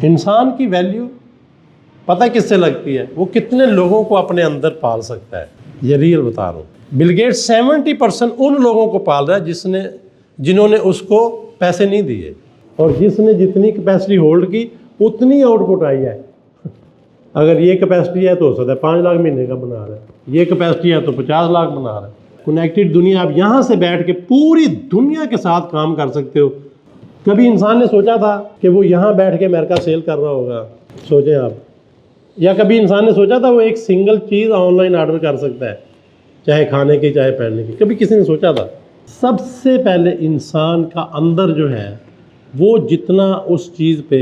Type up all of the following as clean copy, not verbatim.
इंसान की वैल्यू पता किससे लगती है? वो कितने लोगों को अपने अंदर पाल सकता है। ये रियल बता रहा हूँ। बिल गेट्स 70% उन लोगों को पाल रहा है जिन्होंने उसको पैसे नहीं दिए, और जिसने जितनी कैपेसिटी होल्ड की उतनी आउटपुट आई है। अगर ये कैपेसिटी है तो हो सकता है 5 लाख महीने का बना रहा है, ये कैपेसिटी है तो 50 लाख बना रहा है। कनेक्टेड दुनिया, आप यहाँ से बैठ के पूरी दुनिया के साथ काम कर सकते हो। कभी इंसान ने सोचा था कि वो यहाँ बैठ के अमेरिका सेल कर रहा होगा? सोचें आप। या कभी इंसान ने सोचा था वो एक सिंगल चीज़ ऑनलाइन ऑर्डर कर सकता है, चाहे खाने की चाहे पहनने की? कभी किसी ने सोचा था? सबसे पहले इंसान का अंदर जो है वो जितना उस चीज़ पे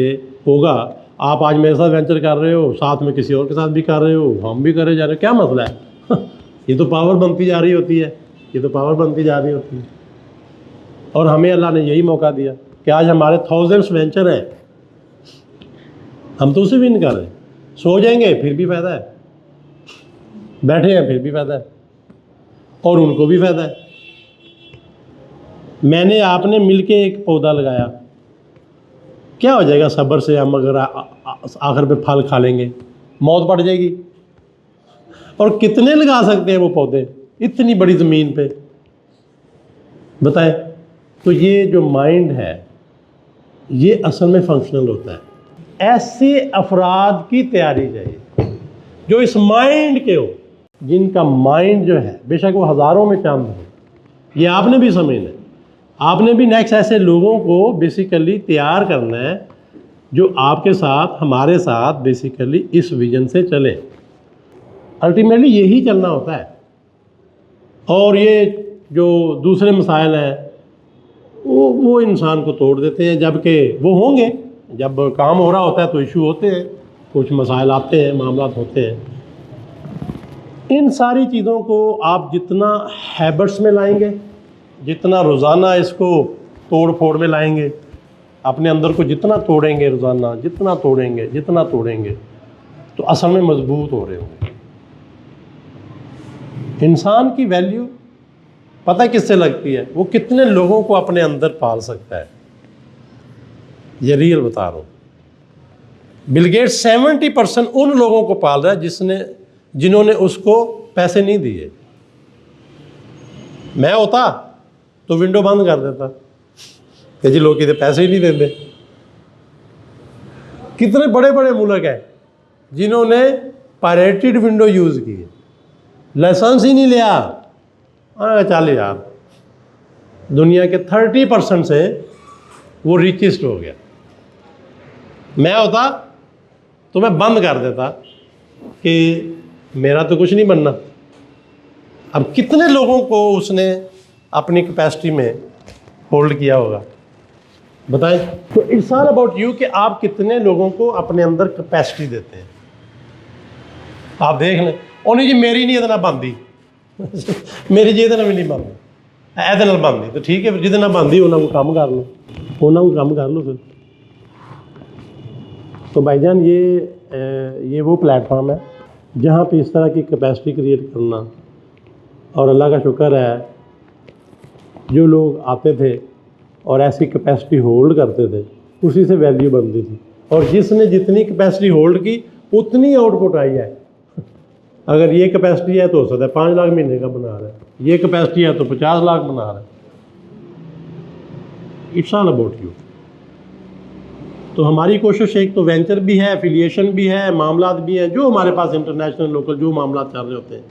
होगा, आप आज मेरे साथ वेंचर कर रहे हो, साथ में किसी और के साथ भी कर रहे हो, हम भी करे जा रहे हो, क्या मसला है? ये तो पावर बनती जा रही होती है, ये तो पावर बनती जा रही होती है। और हमें अल्लाह ने यही मौका दिया कि आज हमारे थाउजेंड्स वेंचर हैं, हम तो उसे भी नहीं कर रहे। सो जाएंगे फिर भी फ़ायदा है, बैठे हैं फिर भी फ़ायदा है, और उनको भी फ़ायदा है। मैंने आपने मिलके एक पौधा लगाया, क्या हो जाएगा? सब्र से हम अगर आखिर पे फल खा लेंगे, मौत पड़ जाएगी। और कितने लगा सकते हैं वो पौधे इतनी बड़ी ज़मीन पे, बताएं? तो ये जो माइंड है ये असल में फंक्शनल होता है। ऐसे अफराद की तैयारी चाहिए जो इस माइंड के हो, जिनका माइंड जो है बेशक वो हज़ारों में चांद हो। ये आपने भी समझना है, आपने भी नेक्स्ट ऐसे लोगों को बेसिकली तैयार करना है जो आपके साथ, हमारे साथ बेसिकली इस विजन से चले। अल्टीमेटली यही चलना होता है। और ये जो दूसरे मसाइल हैं वो इंसान को तोड़ देते हैं, जबकि वो होंगे, जब काम हो रहा होता है तो इशू होते हैं, कुछ मसाइल आते हैं, मामलात होते हैं। इन सारी चीज़ों को आप जितना हैबिट्स में लाएंगे, जितना रोज़ाना इसको तोड़ फोड़ में लाएंगे, अपने अंदर को जितना तोड़ेंगे रोज़ाना, जितना तोड़ेंगे तो असल में मजबूत हो रहे होंगे। इंसान की वैल्यू पता किससे लगती है? वो कितने लोगों को अपने अंदर पाल सकता है। ये रियल बता रहा हूँ। बिल गेट्स 70% उन लोगों को पाल रहा है जिन्होंने उसको पैसे नहीं दिए। मैं होता तो विंडो बंद कर देता कि जी लोग कितने पैसे ही नहीं देते। कितने बड़े बड़े मुल्क हैं जिन्होंने पायरेटेड विंडो यूज़ की है, लाइसेंस ही नहीं लिया। चल यार, दुनिया के 30% से वो रिचेस्ट हो गया। मैं होता तो मैं बंद कर देता कि मेरा तो कुछ नहीं बनना। अब कितने लोगों को उसने अपनी कैपेसिटी में होल्ड किया होगा, बताएं? तो इट्स ऑल अबाउट यू कि आप कितने लोगों को अपने अंदर कैपेसिटी देते हैं। आप देख लें, उन्हें जी मेरी नहीं इतना बनती मेरी जी भी नहीं बनती, ऐसे नाल बनती तो ठीक है, जिद ना बनती उन्होंने को काम कर लो, फिर। तो भाईजान ये वो प्लेटफॉर्म है जहाँ पे इस तरह की कैपेसिटी क्रिएट करना, और अल्लाह का शुक्र है जो लोग आते थे और ऐसी कैपेसिटी होल्ड करते थे, उसी से वैल्यू बनती थी। और जिसने जितनी कैपेसिटी होल्ड की उतनी आउटपुट आई है। अगर ये कैपेसिटी है तो हो सकता है 5 लाख महीने का बना रहा है, ये कैपेसिटी है तो 50 लाख बना रहा है। It's all about you. तो हमारी कोशिश एक तो वेंचर भी है, एफिलिएशन भी है, मामलात भी हैं जो हमारे पास इंटरनेशनल लोकल जो मामलात चल रहे होते हैं,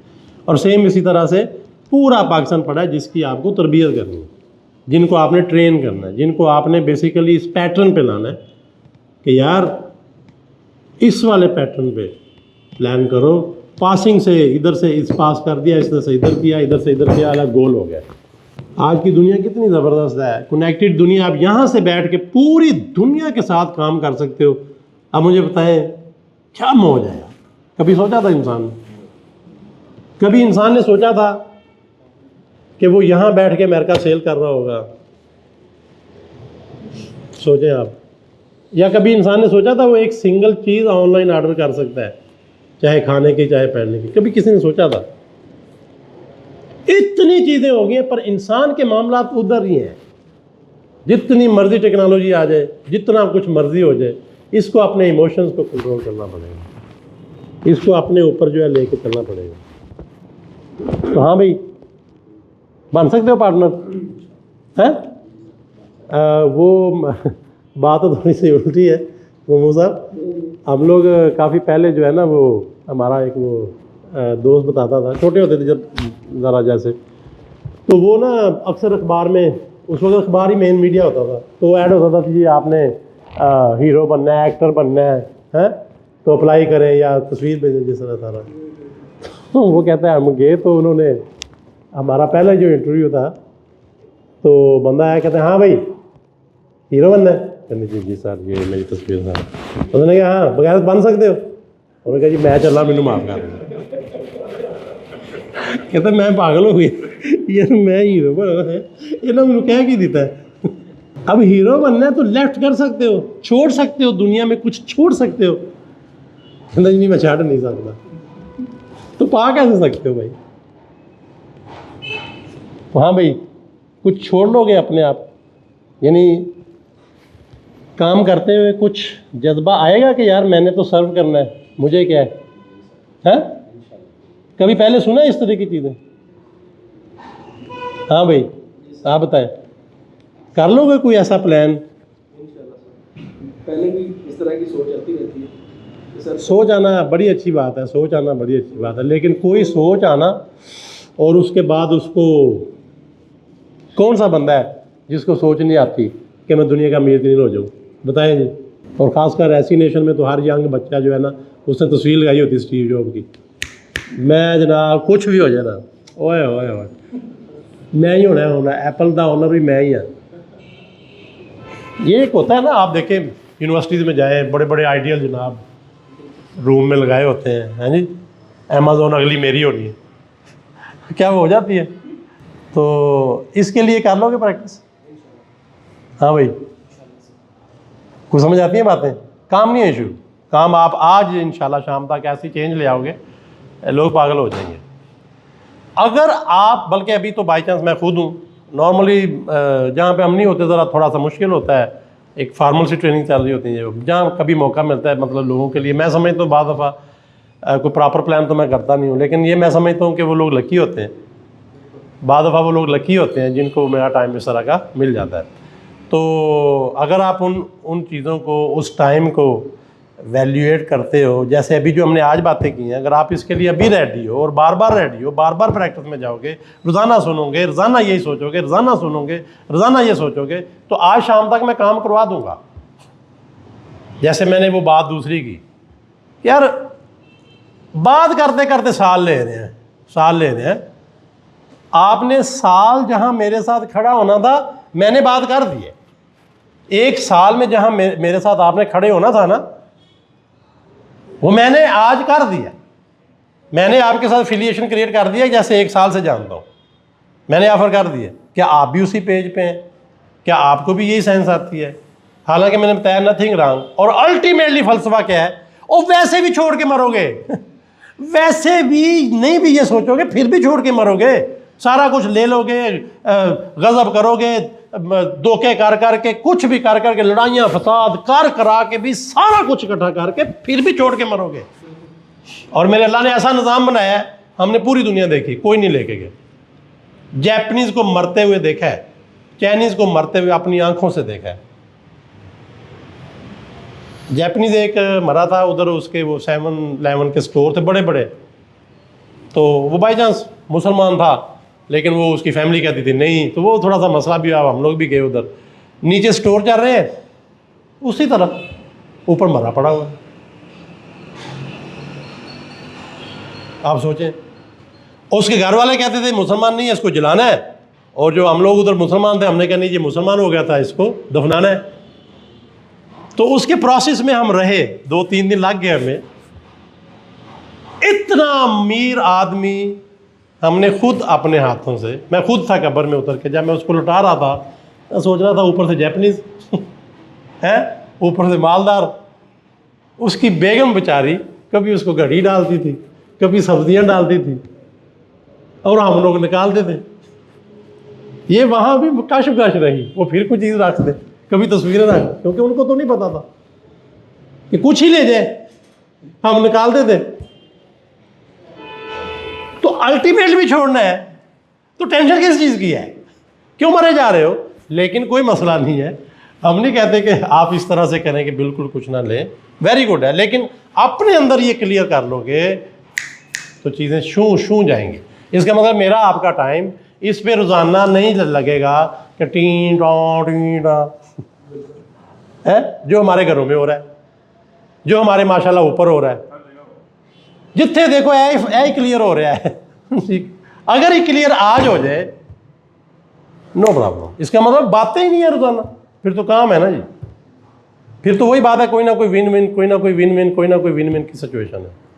और सेम इसी तरह से पूरा पाकिस्तान पड़ा है जिसकी आपको तरबियत करनी है, जिनको आपने ट्रेन करना है, जिनको आपने बेसिकली इस पैटर्न पे लाना है कि यार इस वाले पैटर्न पे प्लान करो। पासिंग से इधर से इस पास कर दिया, इस तरह से इधर किया, इधर से इधर किया, अलग गोल हो गया। आज की दुनिया कितनी ज़बरदस्त है, कनेक्टेड दुनिया। आप यहाँ से बैठ के पूरी दुनिया के साथ काम कर सकते हो। अब मुझे बताएं क्या मौज है यार। कभी सोचा था इंसान ने सोचा था कि वो यहाँ बैठ के अमेरिका सेल कर रहा होगा? सोचें आप। या कभी इंसान ने सोचा था वो एक सिंगल चीज़ ऑनलाइन ऑर्डर कर सकता है, चाहे खाने की चाहे पहनने की? कभी किसी ने सोचा था? इतनी चीज़ें हो गई हैं, पर इंसान के मामला उधर ही हैं। जितनी मर्जी टेक्नोलॉजी आ जाए, जितना कुछ मर्जी हो जाए, इसको अपने इमोशंस को कंट्रोल करना पड़ेगा, इसको अपने ऊपर जो है लेके चलना पड़ेगा। तो हाँ भाई, बन सकते हो पार्टनर हैं? वो बात तो थोड़ी सी उल्टी है मोमो साहब। हम लोग काफ़ी पहले जो है ना, वो हमारा एक वो दोस्त बताता था, छोटे होते थे जब ज़रा जैसे, तो वो ना अक्सर अखबार में, उस वक्त अखबार ही मेन मीडिया होता था, तो ऐड होता था कि जी आपने हीरो बनना है, एक्टर बनना है तो अप्लाई करें या तस्वीर भेजें, जिस तरह सारा। तो वो कहता है हम गए, तो उन्होंने हमारा पहला जो इंटरव्यू था, तो बंदा आया, कहते हैं हाँ भाई हीरो बनना है? कहते जी जी सर ये मेरी तस्वीर सर। उन्होंने कहा हाँ बगैर बन सकते हो? उन्होंने कहा जी मैं चला, मैनू माफ कर दें। कहते मैं पागल हो गया यार, मैं हीरो बना है, ये ना मैंने कह की देता है। अब हीरो बनना है तो लेफ्ट कर सकते हो, छोड़ सकते हो, दुनिया में कुछ छोड़ सकते हो। कहता जी नहीं मैं छाड़ नहीं सकता। तो पा कैसे सकते हो भाई? हाँ भाई, कुछ छोड़ लोगे अपने आप, यानी काम करते हुए कुछ जज्बा आएगा कि यार मैंने तो सर्व करना है, मुझे क्या है? कभी पहले सुना है इस तरह की चीज़ें? हाँ भाई आप बताएं, कर लोगे कोई ऐसा प्लान? पहले भी इस तरह की सोच आती रहती है सर। सोच आना बड़ी अच्छी बात है, सोच आना बड़ी अच्छी बात है, लेकिन कोई सोच आना और उसके बाद उसको, कौन सा बंदा है जिसको सोच नहीं आती कि मैं दुनिया का अमीर तरीन हो जाऊँ? बताएं जी। और ख़ासकर ऐसी नेशन में तो हर यंग बच्चा जो है ना, उसने तस्वीर लगाई होती स्टीव जॉब की, मैं जनाब कुछ भी हो जाए ना, ओए ओए ओए मैं ही होना एप्पल का ओनर भी मैं ही हाँ। ये एक होता है ना, आप देखें यूनिवर्सिटीज़ में जाएं, बड़े बड़े आइडियल जनाब रूम में लगाए होते हैं जी, अमेज़ॉन अगली मेरी होनी है, क्या वो हो जाती है? तो इसके लिए कर लोगे प्रैक्टिस? हाँ भाई, कुछ समझ आती है बातें? काम नहीं है इशू, काम आप आज इंशाल्लाह शाम तक ऐसी चेंज ले आओगे, लोग पागल हो जाएंगे। अगर आप, बल्कि अभी तो बाई चांस मैं खुद हूँ, नॉर्मली जहाँ पे हम नहीं होते ज़रा थोड़ा सा मुश्किल होता है, एक फार्मल सी ट्रेनिंग चल रही होती है, जहाँ कभी मौका मिलता है, मतलब लोगों के लिए, मैं समझता हूँ बाद दफ़ा कोई प्रॉपर प्लान तो मैं करता नहीं हूँ, लेकिन ये मैं समझता हूँ कि वो लोग लकी होते हैं, बाद दफ़ा वो लोग लकी होते हैं जिनको मेरा टाइम इस तरह का मिल जाता है। तो अगर आप उन चीज़ों को, उस टाइम को वैल्यूएट करते हो, जैसे अभी जो हमने आज बातें की हैं, अगर आप इसके लिए अभी रेडी हो और बार बार रेडी हो, बार बार प्रैक्टिस में जाओगे, रोज़ाना सुनोगे, रोज़ाना यही सोचोगे, रोज़ाना सुनोगे, रोज़ाना ये सोचोगे, तो आज शाम तक मैं काम करवा दूंगा। जैसे मैंने वो बात दूसरी की, यार बात करते करते साल ले रहे हैं, आपने साल जहां मेरे साथ खड़ा होना था मैंने बात कर दी है, एक साल में जहां मेरे साथ आपने खड़े होना था ना, वो मैंने आज कर दिया। मैंने आपके साथ एफिलिएशन क्रिएट कर दिया, जैसे एक साल से जानता हूँ, मैंने ऑफर कर दिया। क्या आप भी उसी पेज पे हैं? क्या आपको भी यही सेंस आती है? हालांकि मैंने बताया नथिंग रॉन्ग, और अल्टीमेटली फलसफा क्या है, और वैसे भी छोड़ के मरोगे वैसे भी नहीं भी ये सोचोगे, फिर भी छोड़ के मरोगे, सारा कुछ ले लोगे, गजब करोगे, धोखे कर करके, कुछ भी कर करके, लड़ाइयाँ फसाद कर करा के भी, सारा कुछ इकट्ठा करके फिर भी छोड़ के मरोगे। और मेरे अल्लाह ने ऐसा निज़ाम बनाया है, हमने पूरी दुनिया देखी, कोई नहीं लेके गया। जैपनीज़ को मरते हुए देखा है, चाइनीज़ को मरते हुए अपनी आंखों से देखा है। जैपनीज़ एक मरा था उधर, उसके वो 7-11 के स्टोर थे बड़े बड़े, तो वो बाई चांस मुसलमान था, लेकिन वो उसकी फैमिली कहती थी नहीं, तो वो थोड़ा सा मसला भी हुआ, हम लोग भी गए उधर, नीचे स्टोर चल रहे हैं, उसी तरह ऊपर मरा पड़ा हुआ। आप सोचें, उसके घर वाले कहते थे मुसलमान नहीं है, इसको जलाना है, और जो हम लोग उधर मुसलमान थे, हमने कहा नहीं ये मुसलमान हो गया था, इसको दफनाना है। तो उसके प्रोसेस में हम रहे, 2-3 दिन लग गए हमें। इतना अमीर आदमी हमने खुद अपने हाथों से, मैं खुद था कब्र में उतर के, जब मैं उसको लुटा रहा था, मैं सोच रहा था ऊपर से जैपनीज़ है, ऊपर से मालदार, उसकी बेगम बेचारी कभी उसको घड़ी डालती थी, कभी सब्जियां डालती थी, और हम लोग निकालते थे। ये वहाँ भी कश रही, वो फिर कुछ चीज़ रख दे, कभी तस्वीरें रख, क्योंकि उनको तो नहीं पता था। कि कुछ ही ले जाए, हम निकाल देते। तो अल्टीमेट भी छोड़ना है तो टेंशन किस चीज़ की है, क्यों मरे जा रहे हो? लेकिन कोई मसला नहीं है, हम नहीं कहते कि आप इस तरह से करें कि बिल्कुल कुछ ना लें, वेरी गुड है, लेकिन अपने अंदर ये क्लियर कर लोगे तो चीज़ें शू शू जाएंगी। इसका मतलब मेरा आपका टाइम इस पे रोज़ाना नहीं लगेगा कि टी टॉ है जो हमारे घरों में हो रहा है, जो हमारे माशाल्लाह ऊपर हो रहा है, जिथे देखो ऐ क्लियर हो रहा है। अगर ये क्लियर आज हो जाए नो प्रॉब्लम, इसका मतलब बातें ही नहीं है रोजाना, फिर तो काम है ना जी, फिर तो वही बात है, कोई ना कोई विन विन, कोई ना कोई विन विन, कोई ना कोई विन विन की सिचुएशन है।